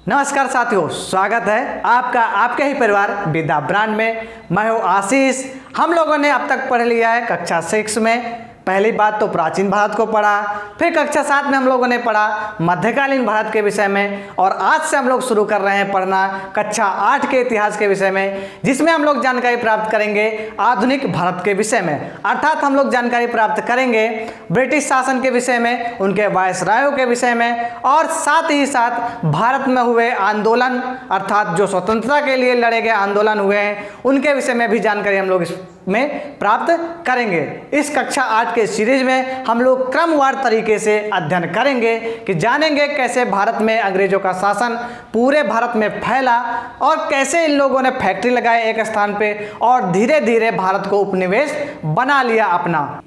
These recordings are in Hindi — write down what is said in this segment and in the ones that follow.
नमस्कार साथियों, स्वागत है आपका आपके ही परिवार विद्या ब्रांड में। मैं हूँ आशीष। हम लोगों ने अब तक पढ़ लिया है कक्षा 6 में। पहली बात तो प्राचीन भारत को पढ़ा, फिर कक्षा 7 में हम लोगों ने पढ़ा मध्यकालीन भारत के विषय में, और आज से हम लोग शुरू कर रहे हैं पढ़ना कक्षा 8 के इतिहास के विषय में, जिसमें हम लोग जानकारी प्राप्त करेंगे आधुनिक भारत के विषय में। अर्थात हम लोग जानकारी प्राप्त करेंगे ब्रिटिश शासन के विषय में, उनके वायसरायों के विषय में, और साथ ही साथ भारत में हुए आंदोलन अर्थात जो स्वतंत्रता के लिए लड़े गए आंदोलन हुए हैं उनके विषय में भी जानकारी हम लोग इसमें प्राप्त करेंगे। इस कक्षा 8 के सीरीज में हम लोग क्रमवार तरीके से अध्ययन करेंगे कि जानेंगे कैसे भारत में अंग्रेजों का शासन पूरे भारत में फैला और कैसे इन लोगों ने फैक्ट्री लगाए एक स्थान पे और धीरे धीरे भारत को उपनिवेश बना लिया अपना।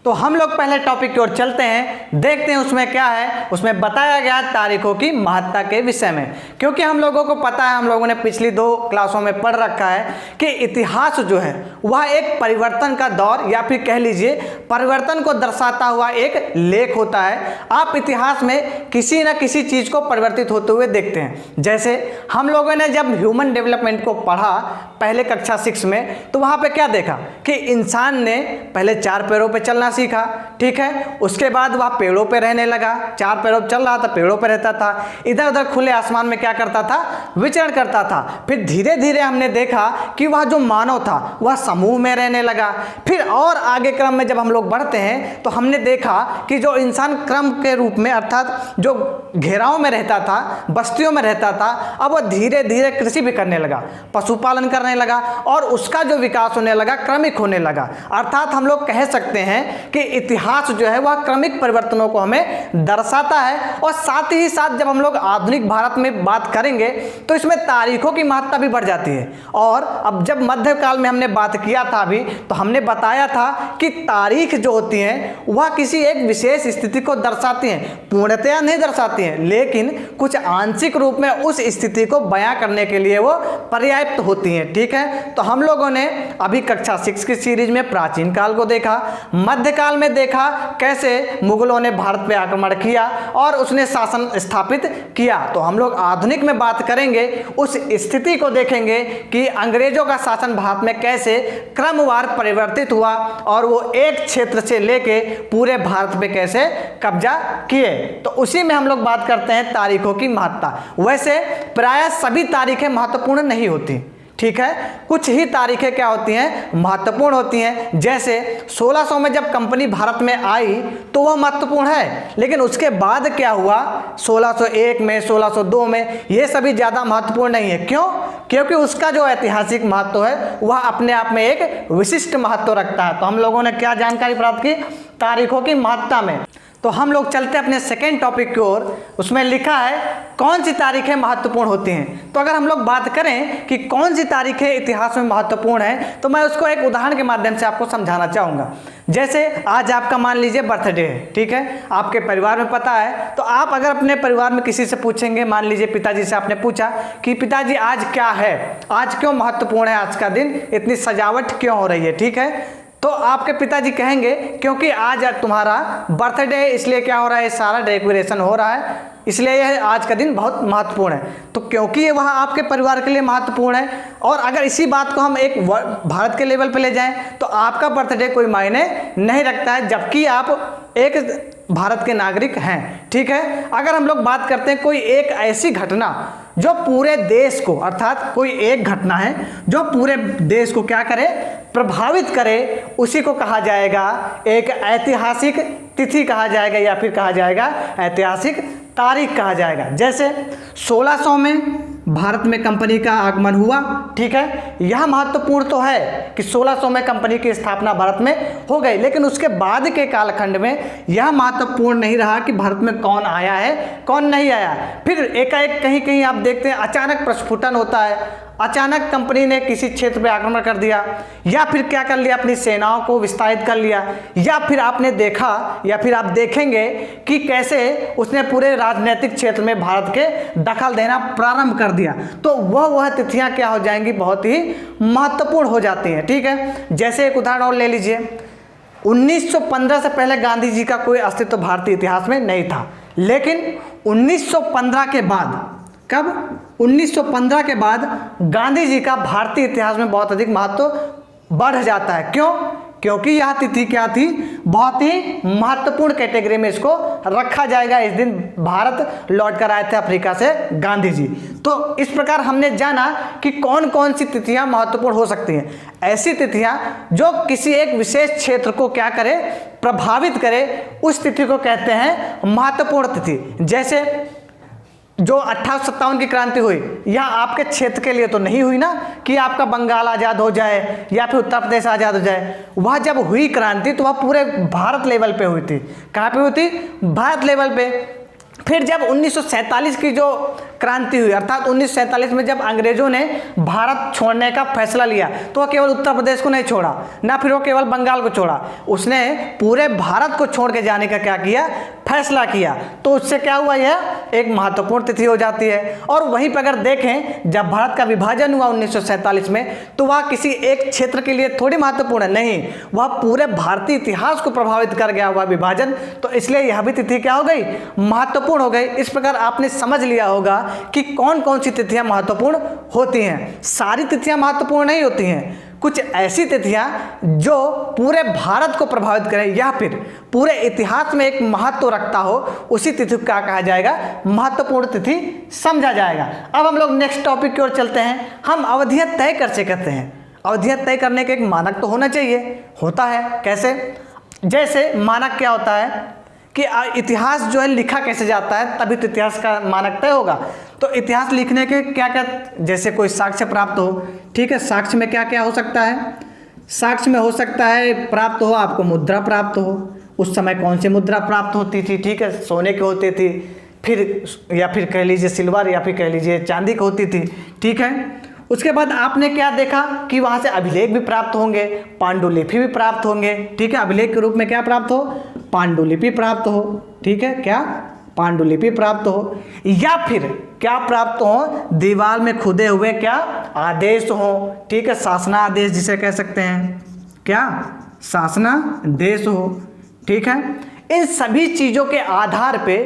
तो हम लोग पहले टॉपिक की ओर चलते हैं, देखते हैं उसमें क्या है। उसमें बताया गया तारीखों की महत्ता के विषय में, क्योंकि हम लोगों को पता है, हम लोगों ने पिछली 2 क्लासों में पढ़ रखा है कि इतिहास जो है वह एक परिवर्तन का दौर या फिर कह लीजिए परिवर्तन को दर्शाता हुआ एक लेख होता है। आप इतिहास में किसी न किसी चीज़ को परिवर्तित होते हुए देखते हैं। जैसे हम लोगों ने जब ह्यूमन डेवलपमेंट को पढ़ा पहले कक्षा 6 में, तो वहाँ पे क्या देखा कि इंसान ने पहले 4 पैरों पे चलना सीखा, ठीक है। उसके बाद वह पेड़ों पे रहने लगा, 4 पैरों पे चल रहा था, पेड़ों पे रहता था, इधर उधर खुले आसमान में क्या करता था, विचरण करता था। फिर धीरे धीरे हमने देखा कि वह जो मानव था वह समूह में रहने लगा। फिर और आगे क्रम में जब हम लोग बढ़ते हैं तो हमने देखा कि जो इंसान क्रम के रूप में अर्थात जो घेराव में रहता था, बस्तियों में रहता था, अब वह धीरे धीरे कृषि भी करने लगा, पशुपालन करने लगा, और उसका जो विकास होने लगा क्रमिक होने लगा। अर्थात हम लोग कह सकते हैं कि इतिहास जो है वह क्रमिक परिवर्तनों को हमें दर्शाता है। और साथ ही साथ जब हम लोग आधुनिक भारत में बात करेंगे तो इसमें तारीखों की महत्ता भी बढ़ जाती है। और अब जब मध्यकाल में हमने बात किया था अभी, तो हमने बताया था कि तारीख जो होती हैं वह किसी एक विशेष स्थिति को दर्शाती हैं, पूर्णतया नहीं दर्शाती हैं, लेकिन कुछ आंशिक रूप में उस स्थिति को बयां करने के लिए वो पर्याप्त होती हैं, ठीक है। तो हम लोगों ने अभी कक्षा 6 की सीरीज में प्राचीन काल को देखा, मध्यकाल में देखा कैसे मुगलों ने भारत पे आक्रमण किया और उसने शासन स्थापित किया। तो हम लोग आधुनिक में बात करेंगे, उस स्थिति को देखेंगे कि अंग्रेजों का शासन भारत में कैसे क्रमवार परिवर्तित हुआ और वो एक क्षेत्र से लेके पूरे भारत पे कैसे कब्जा किए। तो उसी में हम लोग बात करते हैं तारीखों की महत्ता। वैसे प्रायः सभी तारीखें महत्वपूर्ण नहीं होती, ठीक है। कुछ ही तारीखें क्या होती हैं, महत्वपूर्ण होती हैं। जैसे 1600 में जब कंपनी भारत में आई तो वह महत्वपूर्ण है, लेकिन उसके बाद क्या हुआ 1601 में, 1602 में, ये सभी ज़्यादा महत्वपूर्ण नहीं है। क्यों? क्योंकि उसका जो ऐतिहासिक महत्व है वह अपने आप में एक विशिष्ट महत्व रखता है। तो हम लोगों ने क्या जानकारी प्राप्त की तारीखों की महत्ता में। तो हम लोग चलते हैं अपने सेकेंड टॉपिक की ओर। उसमें लिखा है कौन सी तारीखें महत्वपूर्ण होती हैं। तो अगर हम लोग बात करें कि कौन सी तारीखें इतिहास में महत्वपूर्ण हैं, तो मैं उसको एक उदाहरण के माध्यम से आपको समझाना चाहूँगा। जैसे आज आपका मान लीजिए बर्थडे है, ठीक है, आपके परिवार में पता है। तो आप अगर अपने परिवार में किसी से पूछेंगे, मान लीजिए पिताजी से आपने पूछा कि पिताजी आज क्या है, आज क्यों महत्वपूर्ण है, आज का दिन इतनी सजावट क्यों हो रही है, ठीक है। तो आपके पिताजी कहेंगे क्योंकि आज तुम्हारा बर्थडे है, इसलिए क्या हो रहा है, सारा डेकोरेशन हो रहा है, इसलिए यह आज का दिन बहुत महत्वपूर्ण है। तो क्योंकि ये वहाँ आपके परिवार के लिए महत्वपूर्ण है, और अगर इसी बात को हम एक भारत के लेवल पे ले जाएं तो आपका बर्थडे कोई मायने नहीं रखता है, जबकि आप एक भारत के नागरिक हैं, ठीक है। अगर हम लोग बात करते हैं कोई एक ऐसी घटना जो पूरे देश को, अर्थात कोई एक घटना है जो पूरे देश को क्या करे, प्रभावित करे, उसी को कहा जाएगा एक ऐतिहासिक तिथि कहा जाएगा, या फिर कहा जाएगा ऐतिहासिक तारीख कहा जाएगा। जैसे 1600 में भारत में कंपनी का आगमन हुआ, ठीक है। यह महत्वपूर्ण तो है कि 1600 में कंपनी की स्थापना भारत में हो गई, लेकिन उसके बाद के कालखंड में यह महत्वपूर्ण नहीं रहा कि भारत में कौन आया है कौन नहीं आया। फिर एकाएक कहीं कहीं आप देखते हैं अचानक प्रस्फुटन होता है, अचानक कंपनी ने किसी क्षेत्र पे आक्रमण कर दिया, या फिर क्या कर लिया, अपनी सेनाओं को विस्तारित कर लिया, या फिर आपने देखा या फिर आप देखेंगे कि कैसे उसने पूरे राजनीतिक क्षेत्र में भारत के दखल देना प्रारंभ कर दिया। तो वह तिथियां क्या हो जाएंगी, बहुत ही महत्वपूर्ण हो जाती हैं, ठीक है। जैसे एक उदाहरण और ले लीजिए, 1915 से पहले गांधी जी का कोई अस्तित्व भारतीय इतिहास में नहीं था, लेकिन 1915 के बाद कब? 1915 के बाद गांधी जी का भारतीय इतिहास में बहुत अधिक महत्व बढ़ जाता है। क्यों? क्योंकि यह तिथि क्या थी? बहुत ही महत्वपूर्ण कैटेगरी में इसको रखा जाएगा। इस दिन भारत लौट कर आए थे अफ्रीका से गांधी जी। तो इस प्रकार हमने जाना कि कौन कौन सी तिथियां महत्वपूर्ण हो सकती हैं। ऐसी तिथियां जो किसी एक विशेष क्षेत्र को क्या करे? प्रभावित करे, उस तिथि को कहते हैं महत्वपूर्ण तिथि। जैसे जो 1857 की क्रांति हुई, यह आपके क्षेत्र के लिए तो नहीं हुई ना कि आपका बंगाल आज़ाद हो जाए या फिर उत्तर प्रदेश आज़ाद हो जाए। वह जब हुई क्रांति तो वह पूरे भारत लेवल पे हुई थी। कहाँ पे हुई थी? भारत लेवल पे। फिर जब 1947 की जो क्रांति हुई, अर्थात 1947 में जब अंग्रेजों ने भारत छोड़ने का फैसला लिया तो वह केवल उत्तर प्रदेश को नहीं छोड़ा, ना फिर वो केवल बंगाल को छोड़ा, उसने पूरे भारत को छोड़ के जाने का क्या किया? फैसला किया। तो उससे क्या हुआ? यह एक महत्वपूर्ण तिथि हो जाती है। और वहीं पर अगर देखें, जब भारत का विभाजन हुआ 1947 में, तो वह किसी एक क्षेत्र के लिए थोड़ी महत्वपूर्ण है, नहीं, वह पूरे भारतीय इतिहास को प्रभावित कर गया हुआ विभाजन। तो इसलिए यह भी तिथि क्या हो गई? महत्वपूर्ण हो गई। इस प्रकार आपने समझ लिया होगा कि कौन कौन सी तिथियां महत्वपूर्ण होती हैं। सारी तिथियां महत्वपूर्ण नहीं होती हैं। कुछ ऐसी तिथियां जो पूरे भारत को प्रभावित करें या फिर पूरे इतिहास में एक महत्व रखता हो, उसी तिथि को क्या कहा जाएगा? महत्वपूर्ण तिथि समझा जाएगा। अब हम लोग नेक्स्ट टॉपिक की ओर चलते हैं। हम अवधियां तय कैसे करते हैं? अवधियां तय करने का एक मानक तो होना चाहिए। होता है कैसे? जैसे मानक क्या होता है कि इतिहास जो है लिखा कैसे जाता है, तभी तो इतिहास का मानक तय होगा। तो इतिहास लिखने के क्या क्या, जैसे कोई साक्ष्य प्राप्त हो, ठीक है, साक्ष्य में क्या क्या हो सकता है? साक्ष्य में हो सकता है प्राप्त हो आपको मुद्रा प्राप्त हो। उस समय कौन सी मुद्रा प्राप्त होती थी? ठीक है, सोने की होती थी, फिर या फिर कह लीजिए सिल्वर, या फिर कह लीजिए चांदी की होती थी। ठीक है, उसके बाद आपने क्या देखा कि वहाँ से अभिलेख भी प्राप्त होंगे, पांडुलिपि भी प्राप्त होंगे। ठीक है, अभिलेख के रूप में क्या प्राप्त हो? पांडुलिपि प्राप्त हो। ठीक है, क्या? पांडुलिपि प्राप्त हो। या फिर क्या प्राप्त हो? दीवार में खुदे हुए क्या? आदेश हो। ठीक है, शासनादेश जिसे कह सकते हैं, क्या? शासनादेश हो। ठीक है, इन सभी चीज़ों के आधार पे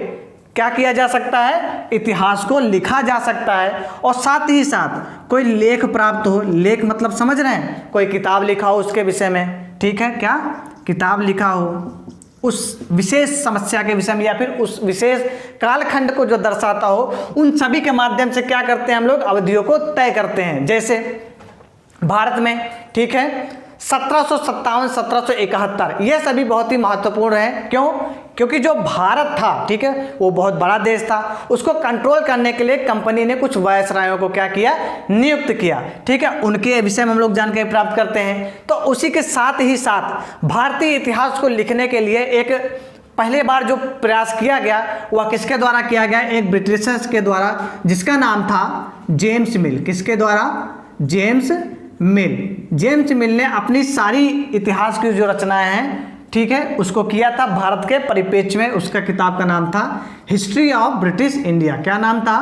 क्या किया जा सकता है? इतिहास को लिखा जा सकता है। और साथ ही साथ कोई लेख प्राप्त हो। लेख मतलब समझ रहे हैं? कोई किताब लिखा हो उसके विषय में। ठीक है, क्या? किताब लिखा हो उस विशेष समस्या के विषय में या फिर उस विशेष कालखंड को जो दर्शाता हो, उन सभी के माध्यम से क्या करते हैं हम लोग? अवधियों को तय करते हैं। जैसे भारत में, ठीक है, 1757, 1771, ये सभी बहुत ही महत्वपूर्ण है। क्यों? क्योंकि जो भारत था, ठीक है, वो बहुत बड़ा देश था। उसको कंट्रोल करने के लिए कंपनी ने कुछ वायसरायों को क्या किया? नियुक्त किया। ठीक है, उनके विषय में हम लोग जानकारी प्राप्त करते हैं। तो उसी के साथ ही साथ भारतीय इतिहास को लिखने के लिए एक पहली बार जो प्रयास किया गया वह किसके द्वारा किया गया? एक ब्रिटिशर्स के द्वारा, जिसका नाम था जेम्स मिल। किसके द्वारा? जेम्स मिल। जेम्स मिल ने अपनी सारी इतिहास की जो रचनाएं हैं, ठीक है, उसको किया था भारत के परिप्रेक्ष्य में। उसका किताब का नाम था हिस्ट्री ऑफ ब्रिटिश इंडिया। क्या नाम था?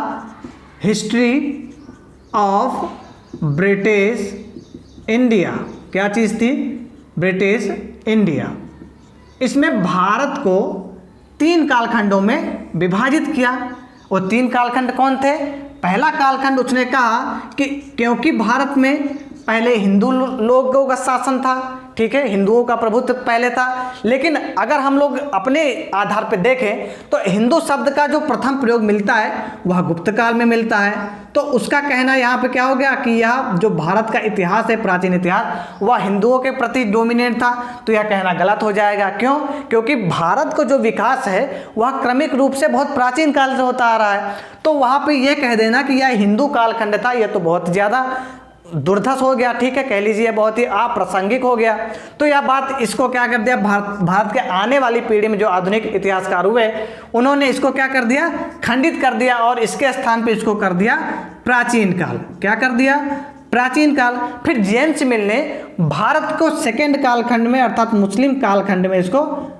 History of British India. क्या चीज़ थी? British India. इसमें भारत को 3 कालखंडों में विभाजित किया। वो 3 कालखंड कौन थे? पहला कालखंड उसने कहा कि क्योंकि भारत में पहले हिंदू लोगों का शासन था, ठीक है, हिंदुओं का प्रभुत्व पहले था, लेकिन अगर हम लोग अपने आधार पर देखें तो हिंदू शब्द का जो प्रथम प्रयोग मिलता है वह गुप्त काल में मिलता है। तो उसका कहना यहाँ पे क्या हो गया कि यह जो भारत का इतिहास है, प्राचीन इतिहास, वह हिंदुओं के प्रति डोमिनेट था। तो यह कहना गलत हो जाएगा। क्यों? क्योंकि भारत को जो विकास है वह क्रमिक रूप से बहुत प्राचीन काल से होता आ रहा है। तो वहाँ पर यह कह देना कि यह हिंदू कालखंड था, यह तो बहुत ज़्यादा दुर्धर्ष हो गया। ठीक है, कह लीजिए बहुत ही अप्रासंगिक हो गया। तो यह बात इसको क्या कर दिया? भारत के आने वाली पीढ़ी में जो आधुनिक इतिहासकार हुए उन्होंने इसको क्या कर दिया? खंडित कर दिया और इसके स्थान पे इसको कर दिया प्राचीन काल। क्या कर दिया? प्राचीन काल। फिर जेम्स मिल ने भारत को सेकेंड कालखंड में अर्थात मुस्लिम कालखंड में, इसको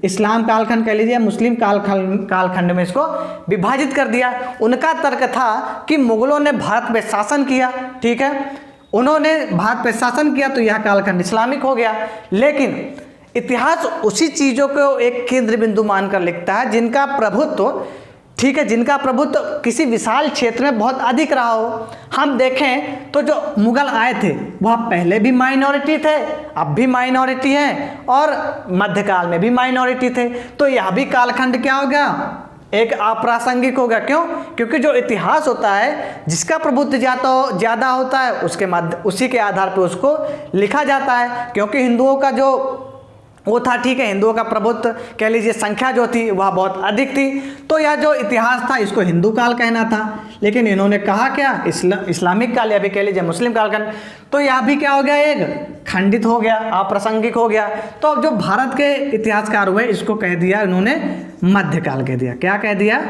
इस्लाम कालखंड कह लीजिए, मुस्लिम कालखंड में इसको विभाजित कर दिया। उनका तर्क था कि मुगलों ने भारत पे शासन किया, ठीक है, उन्होंने भारत पे शासन किया तो यह कालखंड इस्लामिक हो गया। लेकिन इतिहास उसी चीज़ों को एक केंद्र बिंदु मानकर लिखता है जिनका प्रभुत्व ठीक है, जिनका प्रभुत्व किसी विशाल क्षेत्र में बहुत अधिक रहा हो। हम देखें तो जो मुगल आए थे वह पहले भी माइनॉरिटी थे, अब भी माइनॉरिटी हैं, और मध्यकाल में भी माइनॉरिटी थे। तो यह भी कालखंड क्या हो गया, एक अप्रासंगिक हो गया। क्यों? क्योंकि जो इतिहास होता है, जिसका प्रभुत्व ज़्यादा होता है उसी के आधार पर उसको लिखा जाता है। क्योंकि हिंदुओं का जो वो था, ठीक है, हिंदुओं का प्रभुत्व कह लीजिए संख्या जो थी वह बहुत अधिक थी, तो यह जो इतिहास था इसको हिंदू काल कहना था। लेकिन इन्होंने कहा क्या, इस्लामिक काल या भी कह लीजिए मुस्लिम कालखंड। तो यह भी क्या हो गया, एक खंडित हो गया, अप्रासंगिक हो गया। तो अब जो भारत के इतिहासकार हुए इसको कह दिया इन्होंने मध्यकाल कह दिया। क्या कह दिया?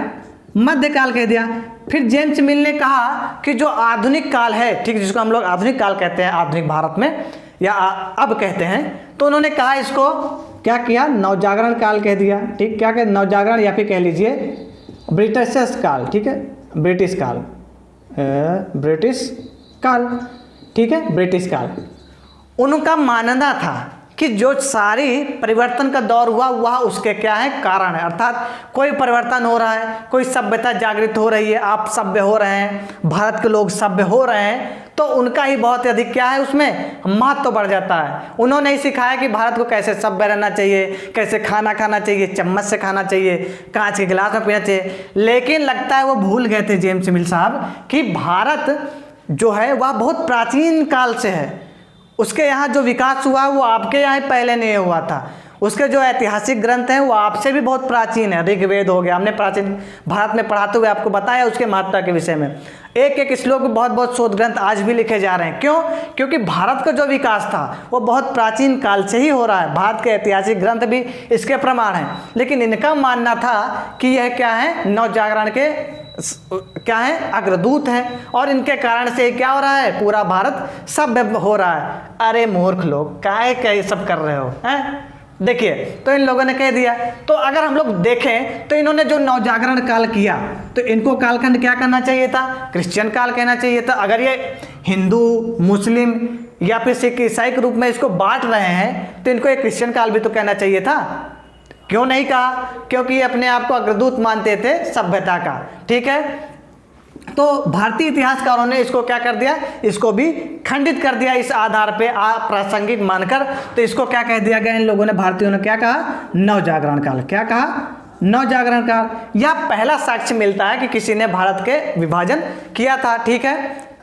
मध्यकाल कह दिया। फिर जेम्स मिल ने कहा कि जो आधुनिक काल है, ठीक, जिसको हम लोग आधुनिक काल कहते हैं आधुनिक भारत में, या अब कहते हैं, तो उन्होंने कहा इसको क्या किया, नवजागरण काल कह दिया। ठीक, क्या कह, नवजागरण या फिर कह लीजिए ब्रिटिश काल। ठीक है, ब्रिटिश काल, ठीक है, ब्रिटिश काल। उनका मानना था कि जो सारी परिवर्तन का दौर हुआ वह उसके क्या है, कारण है। अर्थात कोई परिवर्तन हो रहा है, कोई सभ्यता जागृत हो रही है, आप सभ्य हो रहे हैं, भारत के लोग सभ्य हो रहे हैं, तो उनका ही बहुत अधिक क्या है, उसमें महत्व बढ़ जाता है। उन्होंने ही सिखाया कि भारत को कैसे सभ्य रहना चाहिए, कैसे खाना खाना चाहिए, चम्मच से खाना चाहिए, कांच के गिलास में पीना चाहिए। लेकिन लगता है वो भूल गए थे जेम्स मिल साहब कि भारत जो है वह बहुत प्राचीन काल से है। उसके यहाँ जो विकास हुआ वो आपके यहाँ पहले नहीं हुआ था। उसके जो ऐतिहासिक ग्रंथ हैं वो आपसे भी बहुत प्राचीन है। ऋग्वेद हो गया, हमने प्राचीन भारत में पढ़ाते हुए आपको बताया उसके महत्ता के विषय में। एक एक श्लोक में बहुत बहुत शोध ग्रंथ आज भी लिखे जा रहे हैं। क्यों? क्योंकि भारत का जो विकास था वो बहुत प्राचीन काल से ही हो रहा है। भारत के ऐतिहासिक ग्रंथ भी इसके प्रमाण हैं। लेकिन इनका मानना था कि यह क्या है, नवजागरण के क्या है, अग्रदूत हैं, और इनके कारण से क्या हो रहा है, पूरा भारत सभ्य हो रहा है। अरे मूर्ख लोग, काहे क्या ये सब कर रहे हो, हैं? देखिए, तो इन लोगों ने कह दिया। तो अगर हम लोग देखें तो इन्होंने जो नवजागरण काल किया तो इनको कालखंड क्या करना चाहिए था, क्रिश्चियन काल कहना चाहिए था। अगर ये हिंदू, मुस्लिम या फिर सिख ईसाई के रूप में इसको बांट रहे हैं तो इनको एक क्रिश्चियन काल भी तो कहना चाहिए था। क्यों नहीं कहा? क्योंकि ये अपने आप को अग्रदूत मानते थे सभ्यता का। ठीक है, तो भारतीय इतिहासकारों ने इसको क्या कर दिया, इसको भी खंडित कर दिया इस आधार पे अप्रासंगिक मानकर। तो इसको क्या कह दिया गया इन लोगों ने, भारतीयों ने क्या कहा, नवजागरण काल। क्या कहा? नवजागरण काल। यह पहला साक्ष्य मिलता है कि किसी ने भारत के विभाजन किया था। ठीक है,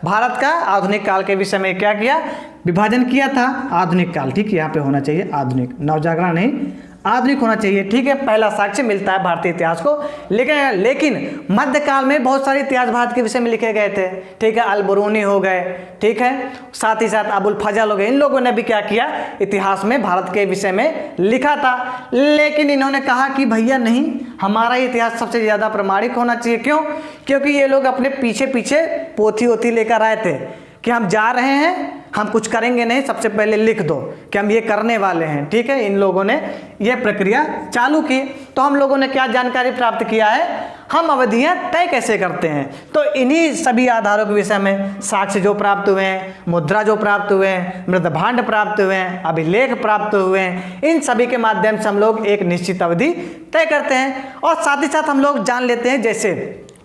भारत का आधुनिक काल के विषय में क्या किया, विभाजन किया था, आधुनिक काल। ठीक, यहाँ पे होना चाहिए आधुनिक, नवजागरण नहीं, आधुनिक होना चाहिए। ठीक है, पहला साक्ष्य मिलता है भारतीय इतिहास को। लेकिन मध्यकाल में बहुत सारे इतिहास भारत के विषय में लिखे गए थे। ठीक है, अल-बरूनी हो गए, ठीक है, साथ ही साथ अबुल फजल हो गए। इन लोगों ने भी क्या किया, इतिहास में भारत के विषय में लिखा था। लेकिन इन्होंने कहा कि भैया नहीं, हमारा इतिहास सबसे ज़्यादा प्रमाणिक होना चाहिए। क्यों? क्योंकि ये लोग अपने पीछे पीछे पोथी वोथी लेकर आए थे कि हम जा रहे हैं, हम कुछ करेंगे नहीं, सबसे पहले लिख दो कि हम ये करने वाले हैं। ठीक है, इन लोगों ने ये प्रक्रिया चालू की। तो हम लोगों ने क्या जानकारी प्राप्त किया है, हम अवधियां तय कैसे करते हैं। तो इन्हीं सभी आधारों के विषय में साक्ष्य जो प्राप्त हुए हैं, मुद्रा जो प्राप्त हुए हैं, मृदभांड प्राप्त हुए हैं, अभिलेख प्राप्त हुए हैं, इन सभी के माध्यम से हम लोग एक निश्चित अवधि तय करते हैं। और साथ ही साथ हम लोग जान लेते हैं, जैसे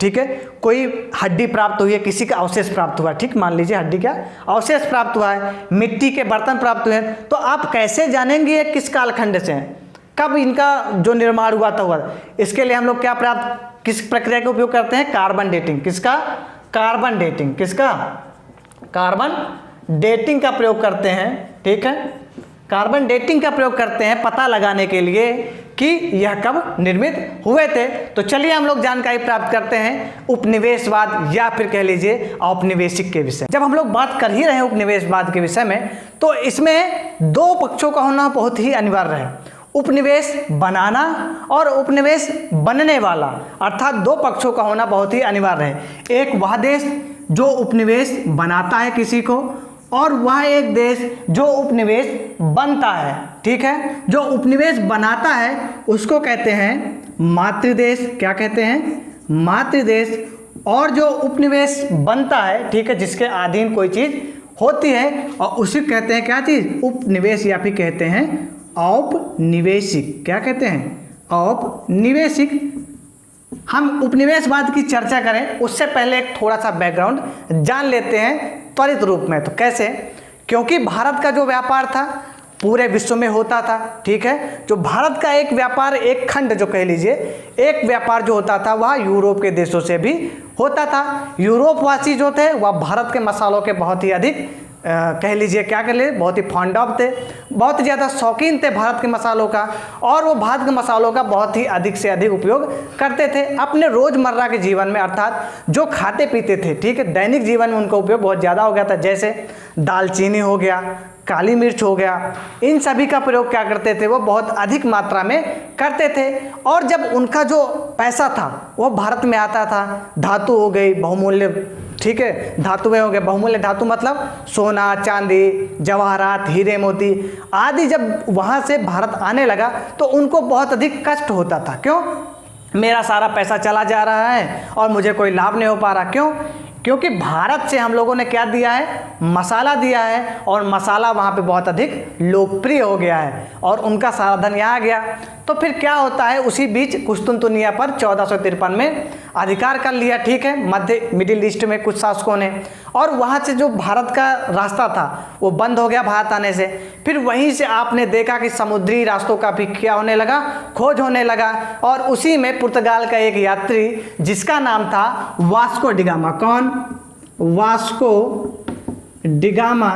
ठीक है, कोई हड्डी प्राप्त हुई है, किसी का अवशेष प्राप्त हुआ है। ठीक, मान लीजिए हड्डी क्या अवशेष प्राप्त हुआ है, मिट्टी के बर्तन प्राप्त हुए हैं, तो आप कैसे जानेंगे किस कालखंड से हैं, कब इनका जो निर्माण हुआ था। इसके लिए हम लोग क्या किस प्रक्रिया का उपयोग करते हैं, कार्बन डेटिंग। किसका? Carbon dating. किसका? कार्बन डेटिंग का प्रयोग करते हैं। ठीक है, कार्बन डेटिंग का प्रयोग करते हैं पता लगाने के लिए कि यह कब निर्मित हुए थे। तो चलिए हम लोग जानकारी प्राप्त करते हैं उपनिवेशवाद या फिर कह लीजिए औपनिवेशिक के विषय। जब हम लोग बात कर ही रहे हैं उपनिवेशवाद के विषय में, तो इसमें दो पक्षों का होना बहुत ही अनिवार्य है, उपनिवेश बनाना और उपनिवेश बनने वाला, अर्थात दो पक्षों का होना बहुत ही अनिवार्य है। एक वह देश जो उपनिवेश बनाता है किसी को, और वह एक देश जो उपनिवेश बनता है। ठीक है, जो उपनिवेश बनाता है उसको कहते हैं मातृदेश। क्या कहते हैं? मातृदेश। और जो उपनिवेश बनता है, ठीक है, जिसके अधीन कोई चीज होती है, और उसी कहते हैं क्या चीज, उपनिवेश, या फिर कहते हैं औपनिवेशिक। क्या कहते हैं? औपनिवेशिक। हम उपनिवेशवाद की चर्चा करें उससे पहले एक थोड़ा सा बैकग्राउंड जान लेते हैं त्वरित रूप में। तो कैसे? क्योंकि भारत का जो व्यापार था पूरे विश्व में होता था, ठीक है। जो भारत का एक व्यापार, एक खंड जो कह लीजिए, एक व्यापार जो होता था वह यूरोप के देशों से भी होता था। यूरोपवासी जो थे वह भारत के मसालों के बहुत ही अधिक कह लीजिए क्या कर ले, बहुत ही फॉन्ड ऑफ थे, बहुत ज़्यादा शौकीन थे भारत के मसालों का, और वो भारत के मसालों का बहुत ही अधिक से अधिक उपयोग करते थे अपने रोज़मर्रा के जीवन में, अर्थात जो खाते पीते थे, ठीक है, दैनिक जीवन में उनका उपयोग बहुत ज़्यादा हो गया था। जैसे दालचीनी हो गया, काली मिर्च हो गया, इन सभी का प्रयोग क्या करते थे, वो बहुत अधिक मात्रा में करते थे। और जब उनका जो पैसा था वो भारत में आता था, धातु हो गई बहुमूल्य, ठीक है, धातुएं हो गए, बहुमूल्य धातु मतलब सोना, चांदी, जवाहरात, हीरे मोती आदि, जब वहाँ से भारत आने लगा तो उनको बहुत अधिक कष्ट होता था। क्यों? मेरा सारा पैसा चला जा रहा है और मुझे कोई लाभ नहीं हो पा रहा। क्यों? क्योंकि भारत से हम लोगों ने क्या दिया है, मसाला दिया है, और मसाला वहाँ पे बहुत अधिक लोकप्रिय हो गया है और उनका सारा धन यहाँ आ गया। तो फिर क्या होता है, उसी बीच कुस्तुनतुनिया पर 1453 में अधिकार कर लिया, ठीक है, मिडिल ईस्ट में कुछ शासकों ने, और वहाँ से जो भारत का रास्ता था वो बंद हो गया भारत आने से। फिर वहीं से आपने देखा कि समुद्री रास्तों का भी क्या होने लगा, खोज होने लगा, और उसी में पुर्तगाल का एक यात्री जिसका नाम था वास्को डिगामा। कौन? वास्को डिगामा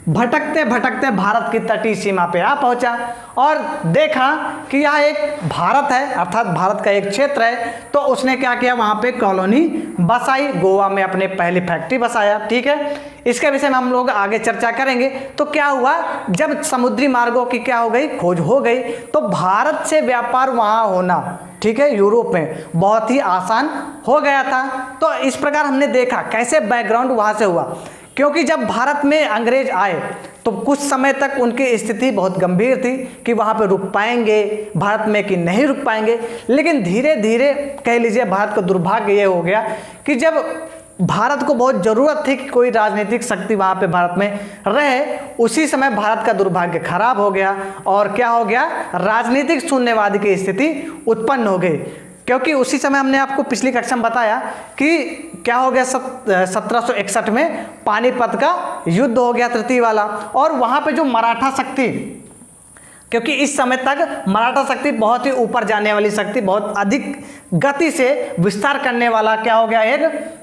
भटकते भटकते भारत की तटीय सीमा पे आ पहुंचा और देखा कि यह एक भारत है, अर्थात भारत का एक क्षेत्र है। तो उसने क्या किया, वहाँ पे कॉलोनी बसाई, गोवा में अपने पहली फैक्ट्री बसाया, ठीक है। इसके विषय में हम लोग आगे चर्चा करेंगे। तो क्या हुआ, जब समुद्री मार्गों की क्या हो गई, खोज हो गई, तो भारत से व्यापार वहाँ होना, ठीक है, यूरोप में बहुत ही आसान हो गया था। तो इस प्रकार हमने देखा कैसे बैकग्राउंड वहाँ से हुआ। क्योंकि जब भारत में अंग्रेज आए तो कुछ समय तक उनकी स्थिति बहुत गंभीर थी कि वहाँ पे रुक पाएंगे भारत में कि नहीं रुक पाएंगे। लेकिन धीरे धीरे कह लीजिए भारत का दुर्भाग्य ये हो गया कि जब भारत को बहुत ज़रूरत थी कि कोई राजनीतिक शक्ति वहाँ पे भारत में रहे, उसी समय भारत का दुर्भाग्य खराब हो गया और क्या हो गया, राजनीतिक शून्यवाद की स्थिति उत्पन्न हो गई। क्योंकि उसी समय हमने आपको पिछली कक्षा में बताया कि क्या हो गया, 1761 में पानीपत का युद्ध हो गया, तृतीय वाला, और वहाँ पे जो मराठा शक्ति, क्योंकि इस समय तक मराठा शक्ति बहुत ही ऊपर जाने वाली शक्ति, बहुत अधिक गति से विस्तार करने वाला क्या हो गया, एक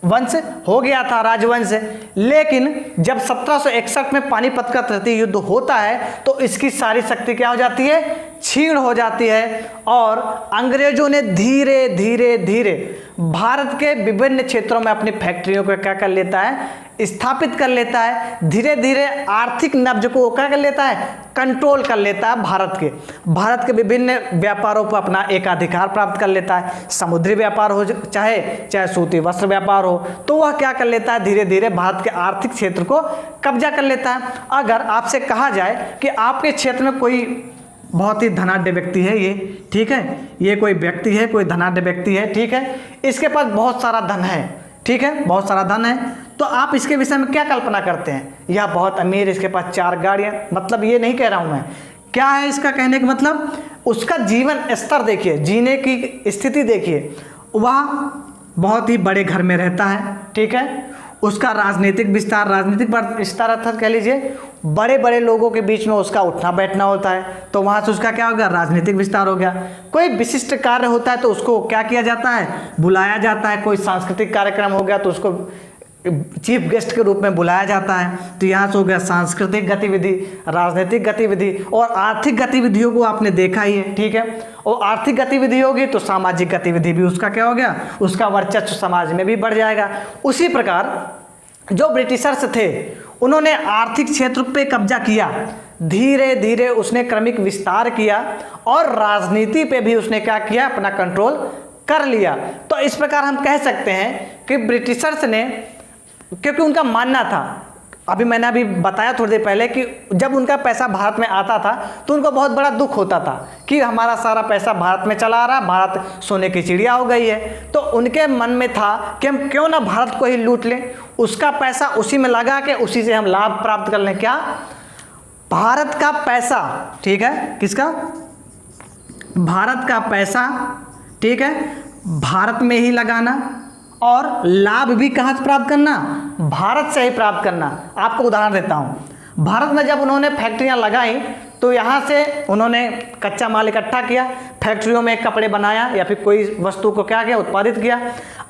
वंश हो गया था, राजवंश। लेकिन जब 1761 में पानीपत का तृतीय युद्ध होता है तो इसकी सारी शक्ति क्या हो जाती है, क्षीण हो जाती है, और अंग्रेजों ने धीरे धीरे धीरे भारत के विभिन्न क्षेत्रों में अपनी फैक्ट्रियों को क्या कर लेता है, स्थापित कर लेता है। धीरे धीरे आर्थिक नब्ज को वो क्या कर लेता है, कंट्रोल कर लेता है। भारत के विभिन्न व्यापारों पर अपना एकाधिकार प्राप्त कर लेता है। समुद्री व्यापार हो चाहे सूती वस्त्र व्यापार हो, तो वह क्या कर लेता है, धीरे धीरे भारत के आर्थिक क्षेत्र को कब्जा कर लेता है। अगर आपसे कहा जाए कि आपके क्षेत्र में कोई बहुत ही धनाढ्य व्यक्ति है, ये ठीक है, ये कोई व्यक्ति है, कोई धनाढ्य व्यक्ति है, ठीक है, इसके पास बहुत सारा धन है, ठीक है, बहुत सारा धन है, तो आप इसके विषय में क्या कल्पना करते हैं, यह बहुत अमीर, इसके पास 4 गाड़ियाँ, मतलब ये नहीं कह रहा हूँ मैं, क्या है इसका कहने का मतलब, उसका जीवन स्तर देखिए, जीने की स्थिति देखिए, वह बहुत ही बड़े घर में रहता है, ठीक है, उसका राजनीतिक विस्तार अर्थात कह लीजिए बड़े बड़े लोगों के बीच में उसका उठना बैठना होता है, तो वहाँ से उसका क्या हो गया, राजनीतिक विस्तार हो गया। कोई विशिष्ट कार्य होता है तो उसको क्या किया जाता है, बुलाया जाता है। कोई सांस्कृतिक कार्यक्रम हो गया तो उसको चीफ गेस्ट के रूप में बुलाया जाता है। तो यहाँ से हो गया सांस्कृतिक गतिविधि, राजनीतिक गतिविधि, और आर्थिक गतिविधियों को आपने देखा ही है, ठीक है। और आर्थिक गतिविधि होगी तो सामाजिक गतिविधि भी उसका क्या हो गया, उसका वर्चस्व समाज में भी बढ़ जाएगा। उसी प्रकार जो ब्रिटिशर्स थे उन्होंने आर्थिक क्षेत्र पे कब्जा किया, धीरे धीरे उसने क्रमिक विस्तार किया, और राजनीति पे भी उसने क्या किया, अपना कंट्रोल कर लिया। तो इस प्रकार हम कह सकते हैं कि ब्रिटिशर्स ने, क्योंकि उनका मानना था, अभी मैंने अभी बताया थोड़ी देर पहले कि जब उनका पैसा भारत में आता था तो उनको बहुत बड़ा दुख होता था कि हमारा सारा पैसा भारत में चला आ रहा, भारत सोने की चिड़िया हो गई है। तो उनके मन में था कि हम क्यों ना भारत को ही लूट लें, उसका पैसा उसी में लगा के उसी से हम लाभ प्राप्त कर लें। क्या, भारत का पैसा, ठीक है, किसका, भारत का पैसा, ठीक है, भारत में ही लगाना और लाभ भी कहाँ से प्राप्त करना, भारत से ही प्राप्त करना। आपको उदाहरण देता हूँ, भारत में जब उन्होंने फैक्ट्रियाँ लगाई तो यहाँ से उन्होंने कच्चा माल इकट्ठा किया, फैक्ट्रियों में कपड़े बनाया या फिर कोई वस्तु को क्या किया, उत्पादित किया,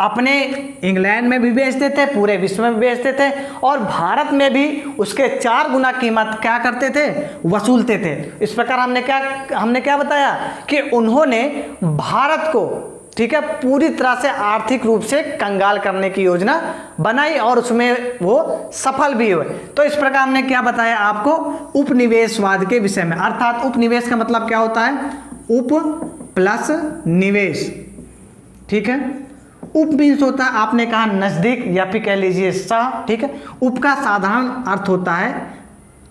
अपने इंग्लैंड में भी बेचते थे, पूरे विश्व में भी बेचते थे और भारत में भी उसके 4 गुना कीमत क्या करते थे, वसूलते थे। इस प्रकार हमने क्या बताया कि उन्होंने भारत को, ठीक है, पूरी तरह से आर्थिक रूप से कंगाल करने की योजना बनाई और उसमें वो सफल भी हुए। तो इस प्रकार हमने क्या बताया आपको, उपनिवेशवाद के विषय में। अर्थात उपनिवेश का मतलब क्या होता है, उप प्लस निवेश, ठीक है। उप मीन्स होता है, आपने कहा नजदीक या फिर कह लीजिए सह, ठीक है। उप का साधारण अर्थ होता है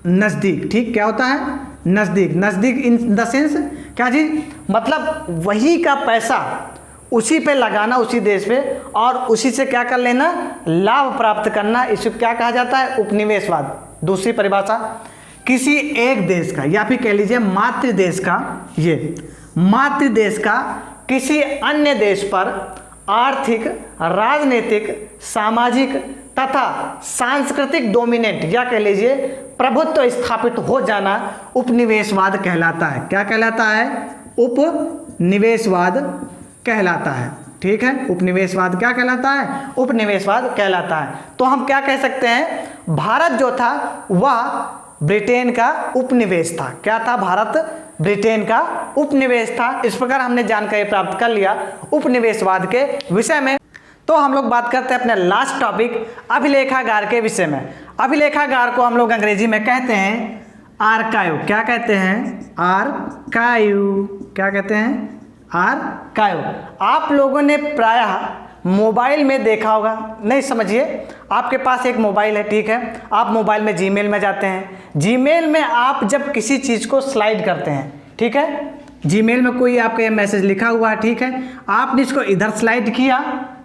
नजदीक, ठीक, क्या होता है, नजदीक। नजदीक इन द सेंस क्या जी, मतलब वही का पैसा उसी पे लगाना, उसी देश पे, और उसी से क्या कर लेना, लाभ प्राप्त करना, इसे क्या कहा जाता है, उपनिवेशवाद। दूसरी परिभाषा, किसी एक देश का या फिर कह लीजिए मातृ देश का, ये मातृ देश का किसी अन्य देश पर आर्थिक, राजनीतिक, सामाजिक तथा सांस्कृतिक डोमिनेंट या कह लीजिए प्रभुत्व स्थापित हो जाना उपनिवेशवाद कहलाता है। क्या कहलाता है, उपनिवेशवाद कहलाता है, ठीक है। उपनिवेशवाद क्या कहलाता है, उपनिवेशवाद कहलाता है। तो हम क्या कह सकते हैं, भारत जो था वह ब्रिटेन का उपनिवेश था। क्या था, भारत ब्रिटेन का उपनिवेश था। इस प्रकार हमने जानकारी प्राप्त कर लिया उपनिवेशवाद के विषय में। तो हम लोग बात करते हैं अपने लास्ट टॉपिक अभिलेखागार के विषय में। अभिलेखागार को हम लोग अंग्रेजी में कहते हैं आर्काइव। क्या कहते हैं, आर्काइव। क्या कहते हैं, आर्काइव। आप लोगों ने प्रायः मोबाइल में देखा होगा, नहीं समझिए, आपके पास एक मोबाइल है, ठीक है, आप मोबाइल में जीमेल में जाते हैं, जीमेल में आप जब किसी चीज़ को स्लाइड करते हैं, ठीक है, जीमेल में कोई आपका ये मैसेज लिखा हुआ है, ठीक है, आपने इसको इधर स्लाइड किया,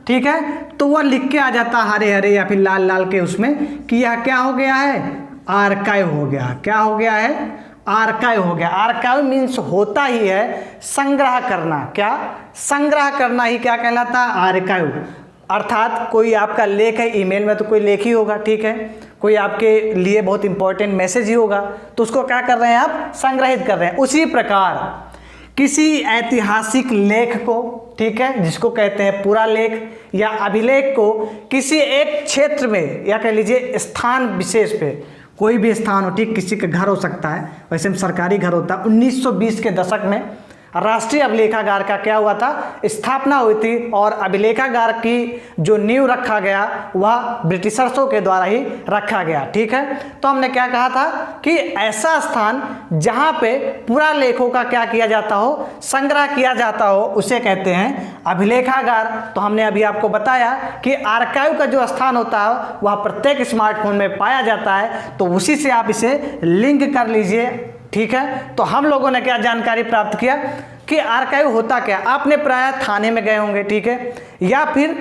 ठीक है, तो वह लिख के आ जाता हरे हरे या फिर लाल लाल के उसमें कि यह क्या हो गया है, आर्काइव हो गया। क्या हो गया है, आर्काइव हो गया। आर्काइव मीन्स होता ही है संग्रह करना। क्या, संग्रह करना ही क्या कहलाता है, आर्काइव। अर्थात कोई आपका लेख है, ईमेल में तो कोई लेख ही होगा, ठीक है, कोई आपके लिए बहुत इंपॉर्टेंट मैसेज ही होगा, तो उसको क्या कर रहे हैं आप, संग्रहित कर रहे हैं। उसी प्रकार किसी ऐतिहासिक लेख को, ठीक है, जिसको कहते हैं पूरा लेख या अभिलेख को, किसी एक क्षेत्र में या कह लीजिए स्थान विशेष पे, कोई भी स्थान हो, ठीक, किसी का घर हो सकता है, वैसे में सरकारी घर होता है। 1920 के दशक में राष्ट्रीय अभिलेखागार का क्या हुआ था, स्थापना हुई थी और अभिलेखागार की जो नींव रखा गया वह ब्रिटिशर्सों के द्वारा ही रखा गया, ठीक है। तो हमने क्या कहा था कि ऐसा स्थान जहां पे पूरा लेखों का क्या किया जाता हो, संग्रह किया जाता हो, उसे कहते हैं अभिलेखागार। तो हमने अभी आपको बताया कि आर्काइव का जो स्थान होता है वह प्रत्येक स्मार्टफोन में पाया जाता है, तो उसी से आप इसे लिंक कर लीजिए, ठीक है। तो हम लोगों ने क्या जानकारी प्राप्त किया कि आर्काइव होता क्या। आपने प्रायः थाने में गए होंगे, ठीक है, या फिर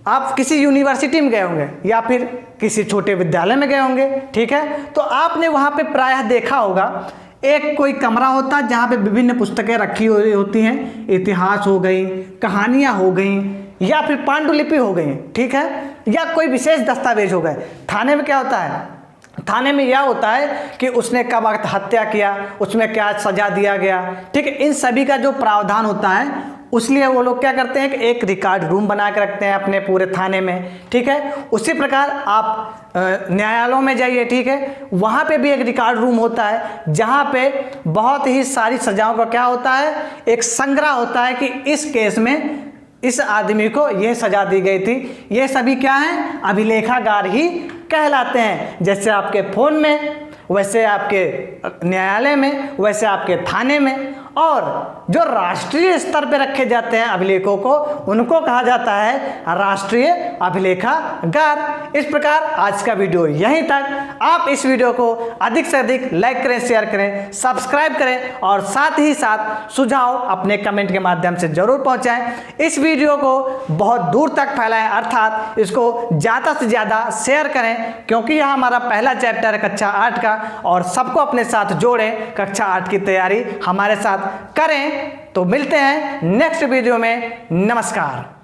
आप किसी यूनिवर्सिटी में गए होंगे या फिर किसी छोटे विद्यालय में गए होंगे, ठीक है, तो आपने वहाँ पे प्रायः देखा होगा एक कोई कमरा होता है जहाँ पे विभिन्न पुस्तकें रखी हुई होती हैं, इतिहास हो गई, कहानियाँ हो गई या फिर पांडुलिपि हो गई, ठीक है, या कोई विशेष दस्तावेज हो गए। थाने में क्या होता है, थाने में यह होता है कि उसने कब हत्या किया, उसमें क्या सजा दिया गया, ठीक है, इन सभी का जो प्रावधान होता है, उसलिए वो लोग क्या करते हैं कि एक रिकॉर्ड रूम बना के रखते हैं अपने पूरे थाने में, ठीक है। उसी प्रकार आप न्यायालयों में जाइए, ठीक है, वहाँ पे भी एक रिकॉर्ड रूम होता है जहाँ पे बहुत ही सारी सजाओं का क्या होता है, एक संग्रह होता है कि इस केस में इस आदमी को यह सजा दी गई थी। ये सभी क्या हैं, अभिलेखागार ही कहलाते हैं। जैसे आपके फोन में, वैसे आपके न्यायालय में, वैसे आपके थाने में, और जो राष्ट्रीय स्तर पर रखे जाते हैं अभिलेखों को, उनको कहा जाता है राष्ट्रीय अभिलेखागार। इस प्रकार आज का वीडियो यहीं तक। आप इस वीडियो को अधिक से अधिक लाइक करें, शेयर करें, सब्सक्राइब करें और साथ ही साथ सुझाव अपने कमेंट के माध्यम से जरूर पहुंचाएं। इस वीडियो को बहुत दूर तक फैलाएं, अर्थात इसको ज़्यादा से ज़्यादा शेयर करें, क्योंकि यह हमारा पहला चैप्टर है कक्षा 8 का, और सबको अपने साथ जोड़ें, कक्षा 8 की तैयारी हमारे साथ करें। तो मिलते हैं नेक्स्ट वीडियो में। नमस्कार।